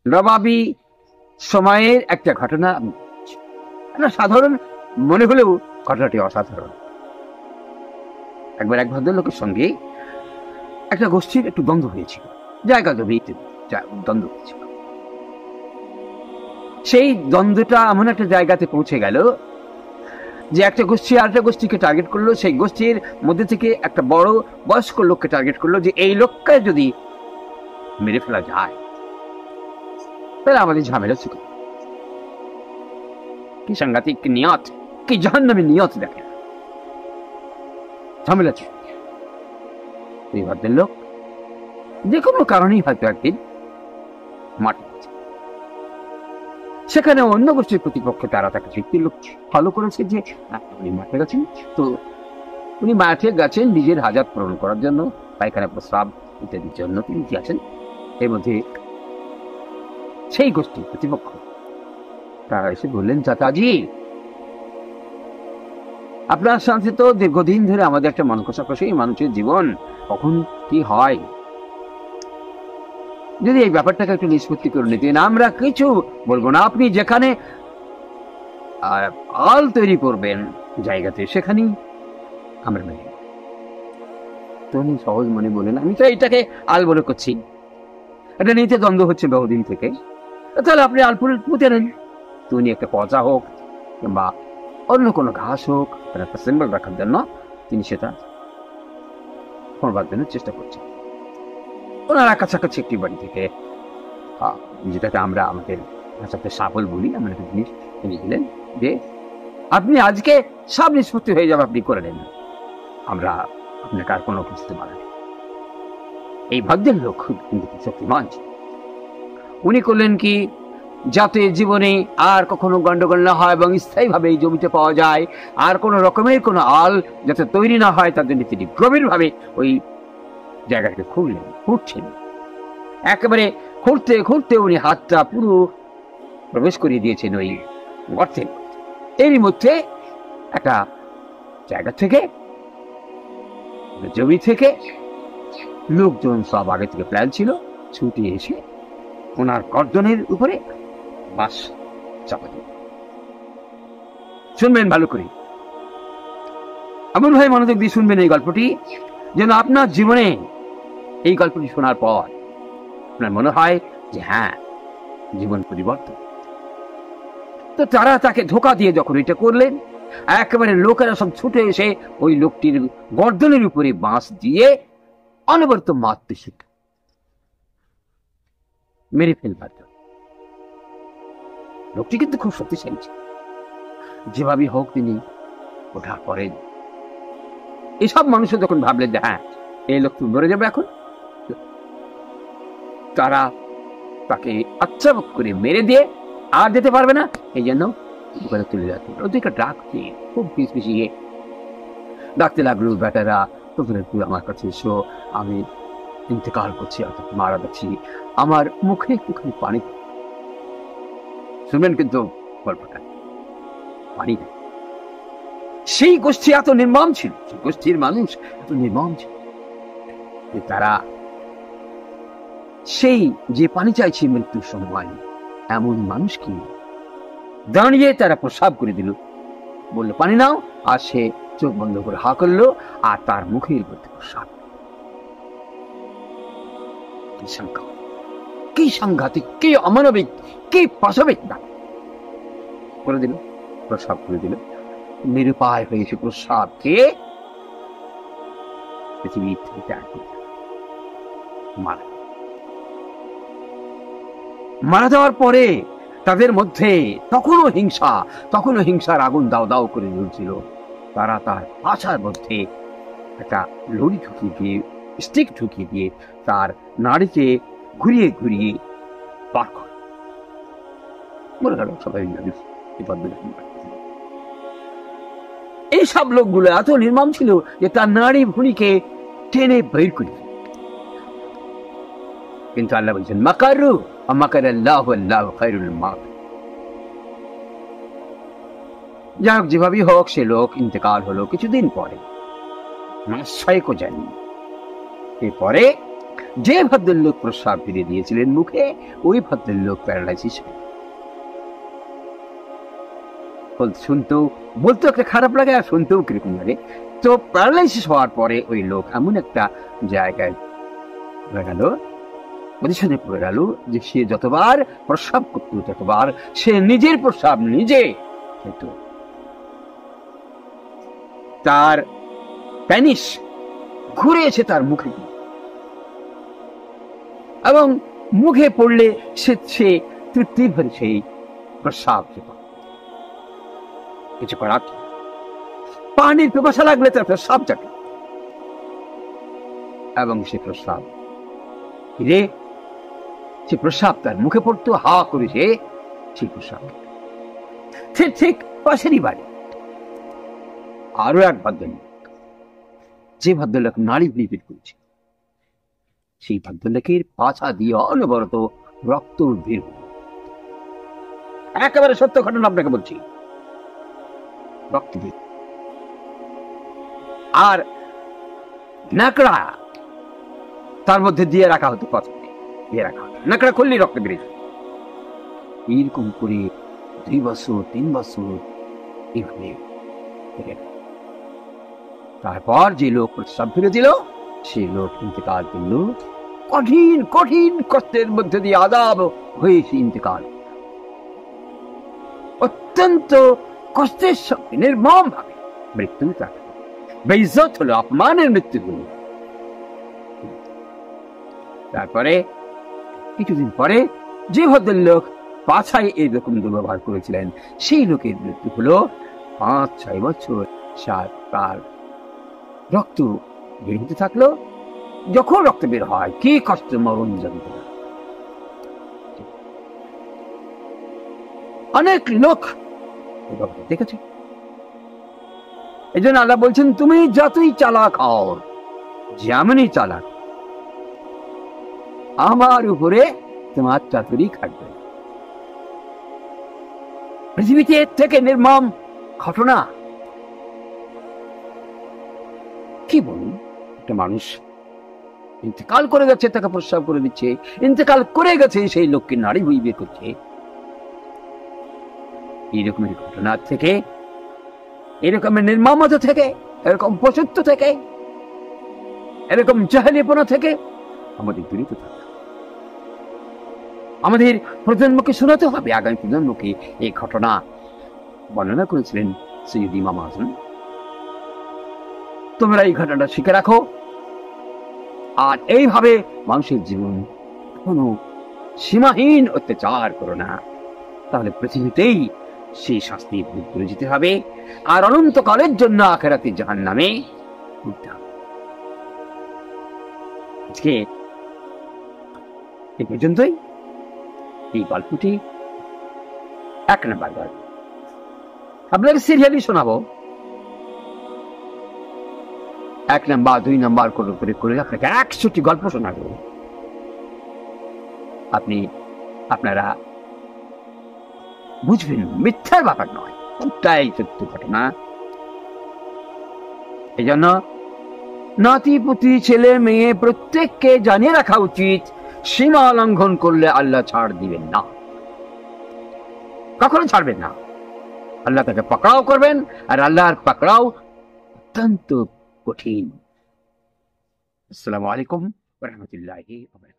নবাবী সময়ের একটা ঘটনা, সাধারণ মনে হলেও ঘটনাটি অসাধারণ। একবার এক ভদ্রলোকের সঙ্গে একটা গোষ্ঠীর একটু দ্বন্দ্ব হয়েছিল, জায়গা জমি দ্বন্দ্ব হয়েছিল। সেই দ্বন্দ্বটা এমন একটা জায়গাতে পৌঁছে গেল যে একটা গোষ্ঠী আরেকটা গোষ্ঠীকে টার্গেট করলো। সেই গোষ্ঠীর মধ্যে থেকে একটা বড় বয়স্ক লোককে টার্গেট করলো যে এই লোককে যদি মেরে ফেলা যায় তাহলে আমাদের ঝামেলা ছিল। কি সাংঘাতিক নিয়ত, কি জাহান্নামী নিয়ত! দেখেন, ঝামেলা ছিল। এই ভদ্রলোক যে কোনো কারণেই হয়তো একদিন মাঠে গেছে, সেখানে অন্য গোষ্ঠীর প্রতিপক্ষে তারা তাকে ব্যক্তির লোক ফলো করেছে যে উনি মাঠে গেছেন। তো উনি মাঠে গেছেন নিজের হাজাত পূরণ করার জন্য, পায়খানা প্রস্রাব ইত্যাদির জন্য তিনি গেছেন। এর মধ্যে সেই গোষ্ঠীর প্রতিপক্ষ তারা এসে বললেন, চাচাজি আপনার সাথে তো দীর্ঘদিন ধরে আমাদের একটা মন কষাকষি, মানুষের জীবন কখন কি হয়, যদি এই ব্যাপারটাকে একটু নিষ্পত্তি করে নিতেন, আমরা কিছু বলবো না, আপনি যেখানে আল তৈরি করবেন জায়গাতে সেখানেই আমরা মেনে। তো উনি সহজ মনে বলেন, আমি তো এইটাকে আল বলে করছি, এটা নিতে দ্বন্দ্ব হচ্ছে বহুদিন থেকে, তাহলে আপনি আল পুঁতে নেন। তো উনি একটা পচা হোক কিংবা অন্য কোনো ঘাস হোক, একটা সিম্বল রাখার জন্য তিনি সেটা করবার জন্য চেষ্টা করছেন। ওনার কাছাকাছি একটি বাড়ি থেকে, যেটাকে আমরা আমাদের ভাষাতে সাবল বলি, এমন একটা জিনিস তিনি দিলেন যে আপনি আজকে সব নিষ্পত্তি হয়ে যাবে, আপনি করে নেন, আমরা আপনাকে আর কোনো কিছুতে বাধা নেই। এই ভাগ্যের লোক কিন্তু শক্তিমান ছিল। উনি করলেন কি, যাতে জীবনে আর কখনো গন্ডগোল না হয় এবং স্থায়ীভাবে এই জমিতে পাওয়া যায়, আর কোনো রকমের কোনো আল যাতে তৈরি না হয়, তার জন্য তিনি গভীরভাবে ওই জায়গাটাকে খুঁড়ছেন। একেবারে খুঁড়তে খুঁড়তে উনি হাতটা পুরো প্রবেশ করিয়ে দিয়েছেন ওই গর্তে। এরই মধ্যে একটা জায়গা থেকে, জমি থেকে লোকজন সব আগে থেকে প্ল্যান ছিল, ছুটে এসে ওনার গর্দনের উপরে বাঁশ চাপা দিল। শুনবেন ভালো করে, এমন ভাই মনোযোগ দিয়ে শুনবেন এই গল্পটি, যেন আপনার জীবনে এই গল্পটি শোনার পর আপনার মনে হয় যে হ্যাঁ, জীবন পরিবর্তন। তো তারা তাকে ধোকা দিয়ে যখন এটা করলেন, একেবারে লোকেরা সব ছুটে এসে ওই লোকটির গর্দনের উপরে বাঁশ দিয়ে অনবরত মারতে শিখল, মেরে ফেলবার জন্য। লোকটি কিন্তু খুব শক্তিশালী ছিল, যেভাবে হোক তিনি ওঠা করেন। এসব মানুষও যখন ভাবলেন যে হ্যাঁ, এই লোক তুমি মরে যাবে এখন, তারা তাকে আচ্ছাবক করে মেরে দিয়ে আর যেতে পারবে না, এই জন্য তুলে যাচ্ছে। ওদিকে ডাকছে, খুব পিছিয়ে ডাকতে লাগলো, বেটারা তোমরা তুই আমার কাছে এসো, আমি ইন্তেকাল করছি, মারা যাচ্ছি, আমার মুখে একটুখানি পানি। শুনবেন কিন্তু গল্পটা, পানি। সেই গোষ্ঠী এত নির্মম ছিল, সেই গোষ্ঠীর মানুষ এত নির্মম ছিল যে তারা সেই যে পানি চাইছে মৃত্যুর সময়, এমন মানুষকে দাঁড়িয়ে তারা প্রসাব করে দিল, বললো পানি নাও, আর সে চোখ বন্ধ করে হা করলো, আর তার মুখের মধ্যে প্রসাব। কি সাংঘাতিক, কি অমানবিক, কি পাশবিক না করে দিল, প্রসাব করে দিল। নিরুপায় হয়েছে প্রসাবকে পৃথিবী মারা যাওয়ার পরে তাদের মধ্যে তখনও হিংসার আগুন দাও দাও করে জ্বলছিল। তারা তার পাছার মধ্যে একটা লড়ি ঢুকিয়ে দিয়ে, স্টিক ঢুকিয়ে দিয়ে তার নাড়িকে ঘুরিয়ে ঘুরিয়ে পার করে মরে গেল সবাই। এইসব লোকগুলো এত নির্মম ছিল যে তার নাড়ি ভুঁড়িকে টেনে বের করে। কিন্তু আল্লাহ বলছেন মাকারু মাকারাল্লাহু আল্লাহু খায়রুল মাকিরিন। যাই হোক, যেভাবেই হোক সে লোক ইন্তেকাল হলো কিছুদিন পরে, মাস 6 জানি। এরপরে যে ভদ্রলোক প্রস্রাব ফিরে দিয়েছিলেন মুখে, ওই ভদ্রলোক প্যারালাইসিস। শুনতেও বলতেও একটা খারাপ লাগে, আর শুনতেও কিরকম লাগে। তো প্যারালাইসিস হওয়ার পরে ওই লোক এমন একটা জায়গায় পড়ে গেল, পজিশনে পড়ে গেল, যে সে যতবার প্রস্রাব করত ততবার সে নিজের প্রস্রাব নিজে খেত। তার প্যানিস ঘুরে এসে তার মুখে, এবং মুখে পড়লে সে তৃপ্তি ভরে সেই প্রস্রাব খেত। কিছু করার, পানির পিপাসা লাগলে তার প্রস্রাব চাটে, এবং সে প্রস্রাব ফিরে সে প্রস্রাব তার মুখে পড়তো, হা করে সেই প্রস্রাব। ঠিক পাশেরই বাড়ি আরো এক ভদ্রলোক, যে ভদ্রলোক নারী লিপিড করেছে, সেই ভদ্রলোকের পাছা দিয়ে অনবরত রক্ত বের হল। একেবারে সত্য ঘটনা আপনাকে বলছি, রক্ত বের। আর নাকড়া তার মধ্যে দিয়ে রাখা হতো, পাথর দিয়ে রাখা হতো, নাকড়া করলেই রক্ত বেরিয়ে। এইরকম করে 2 বছর 3 বছর এইভাবে। তারপর যে লোক প্রস্রাব ফিরে দিল, সেই লোক ইন্তেকাল করল। কঠিন কঠিন কষ্টের মধ্যে দিয়ে আযাব হয়ে সে ইন্তেকাল, অত্যন্ত কষ্টের সঙ্গে নির্মম ভাবে মৃত্যু। তাকে বেইজ্জত হলো, অপমানের মৃত্যু হলো। তারপরে কিছুদিন পরে যে ভদ্রলোক পাছায় এইরকম দুর্ব্যবহার করেছিলেন, সেই লোকের মৃত্যু হলো। 5-6 বছর তার রক্ত বের হতে থাকলো। যখন রক্ত বের হয়, কি কষ্ট, মরণ যন্ত্রণা। অনেক লোক দেখেছে। এই জন্য আল্লাহ বলছেন, তুমি যতই চালাক হও, যেমনই চালাক, আমার উপরে তোমার চাতুরি খাটবে। পৃথিবীতে এর থেকে নির্মম ঘটনা কি বলুন? একটা মানুষ ইন্তেকাল করে গেছে, তাকে প্রস্রাব করে দিচ্ছে, ইন্তেকাল করে গেছে সেই লোককে নারী বই বের করছে। এইরকমের ঘটনা থেকে, এরকমের নির্মমতা থেকে, এরকম পশুত্ব থেকে, এরকম জাহেলিয়াপনা থেকে আমাদের দূরিত থাকতে, আমাদের প্রজন্মকে শোনাতে হবে। আগামী প্রজন্মকে এই ঘটনা বর্ণনা করেছিলেন সৈয়দ ইমাম আজম। তোমরা এই ঘটনাটা শিখে রাখো, আর এইভাবে মানুষের জীবন কোনো সীমাহীন অত্যাচার করো না, তাহলে পৃথিবীতেই সেই শাস্তি ভোগ করে যেতে হবে, আর অনন্তকালের জন্য আখিরাতে জাহান্নামে উঠতে হবে। আজকে এই পর্যন্তই। এই গল্পটি 1 নম্বর গল্প, আপনাকে সিরিয়ালি শোনাবো। 1 নম্বর 2 নম্বর করে আপনাকে 100টি গল্প শোনাবো। আপনারা বুঝবেন মিথ্যার ব্যাপার নয়, সবটাই সত্য ঘটনা। এই জন্য নাতি পুতি ছেলে মেয়ে প্রত্যেককে জানিয়ে রাখা উচিত, সীমা লঙ্ঘন করলে আল্লাহ ছাড় দিবেন না, কখনো ছাড়বেন না। আল্লাহ তাকে পাকড়াও করবেন, আর আল্লাহর পাকড়াও অত্যন্ত কঠিন। আসসালামু আলাইকুম ওয়া রাহমাতুল্লাহি ওয়া বারাকাতুহু।